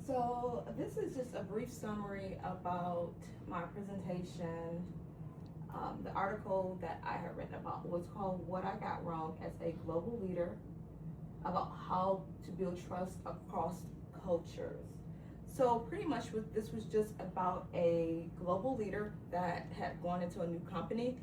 So this is just a brief summary about my presentation. The article that I had written about was called What I Got Wrong as a Global Leader, about how to build trust across cultures. So pretty much this was just about a global leader that had gone into a new company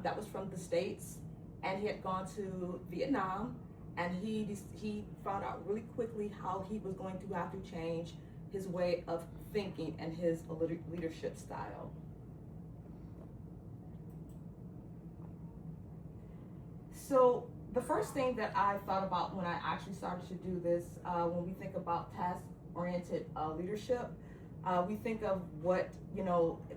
that was from the States, and he had gone to Vietnam, and he found out really quickly how he was going to have to change his way of thinking and his leadership style. So the first thing that I thought about when I actually started to do this, when we think about task-oriented leadership, we think of what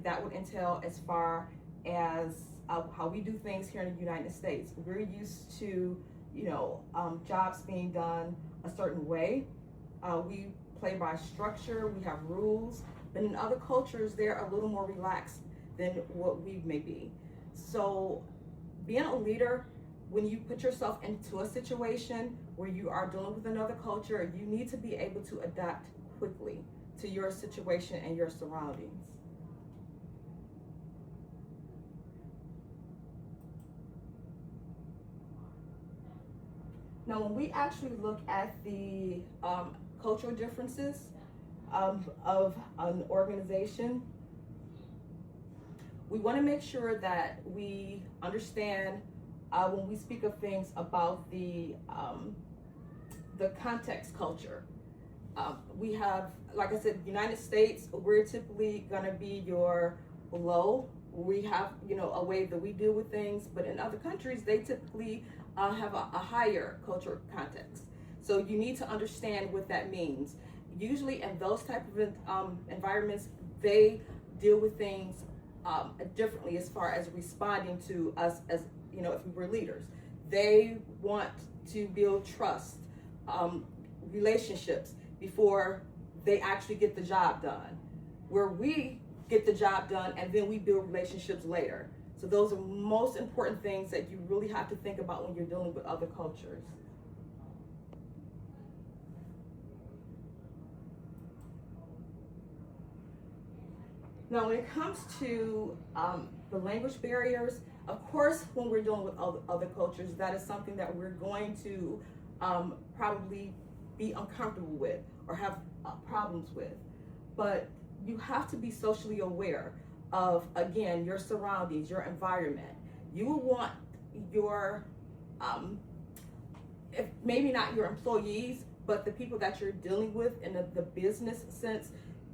that would entail as far as how we do things here in the United States. We're used to jobs being done a certain way. We play by structure. We have rules, but in other cultures, they're a little more relaxed than what we may be. So being a leader, when you put yourself into a situation where you are dealing with another culture, you need to be able to adapt quickly to your situation and your surroundings. Now, when we actually look at the cultural differences of an organization, we want to make sure that we understand when we speak of things about the context culture. We have, like I said, United States, we're typically going to be your low. We have, a way that we deal with things, but in other countries, they typically have a higher cultural context. So you need to understand what that means. Usually in those type of environments, they deal with things differently as far as responding to us as, if we were leaders. They want to build trust, relationships before they actually get the job done. Where we get the job done and then we build relationships later. So those are most important things that you really have to think about when you're dealing with other cultures. Now, when it comes to the language barriers, of course, when we're dealing with other cultures, that is something that we're going to probably be uncomfortable with or have problems with. But you have to be socially aware of, again, your surroundings, your environment. You will want your, if maybe not your employees, but the people that you're dealing with in the business sense,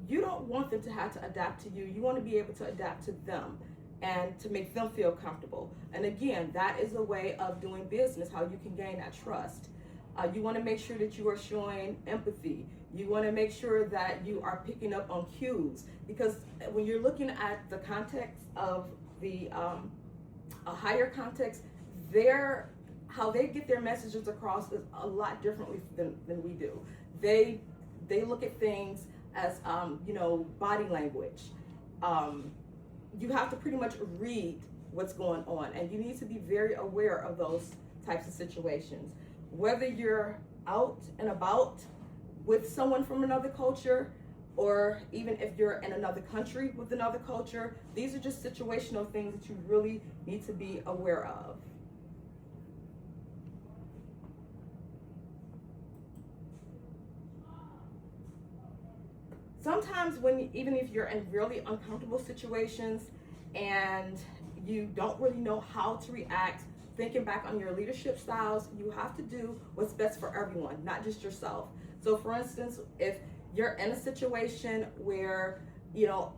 you don't want them to have to adapt to you. You want to be able to adapt to them and to make them feel comfortable. And again, that is a way of doing business, how you can gain that trust. You want to make sure that you are showing empathy. You want to make sure that you are picking up on cues, because when you're looking at the context of the a higher context, how they get their messages across is a lot differently than we do. They look at things as body language. You have to pretty much read what's going on, and you need to be very aware of those types of situations. Whether you're out and about with someone from another culture, or even if you're in another country with another culture, these are just situational things that you really need to be aware of. Sometimes even if you're in really uncomfortable situations and you don't really know how to react, thinking back on your leadership styles, you have to do what's best for everyone, not just yourself. So for instance, if you're in a situation where,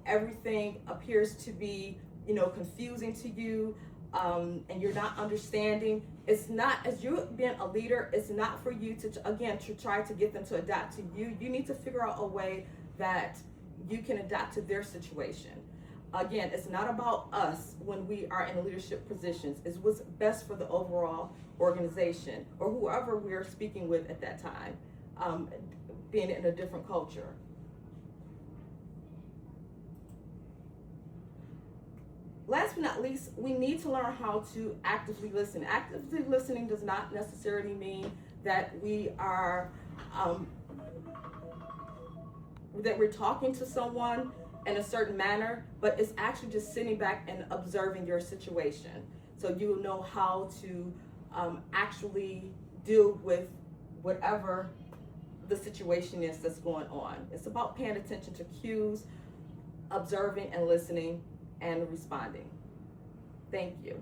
everything appears to be, confusing to you, and you're not understanding, it's not, as you being a leader, it's not for you to try to get them to adapt to you. You need to figure out a way that you can adapt to their situation. Again, it's not about us when we are in leadership positions. It's what's best for the overall organization or whoever we're speaking with at that time, being in a different culture. Last but not least, we need to learn how to actively listen. Actively listening does not necessarily mean that we are that we're talking to someone in a certain manner, but it's actually just sitting back and observing your situation. So you know how to actually deal with whatever the situation is that's going on. It's about paying attention to cues, observing and listening, and responding. Thank you.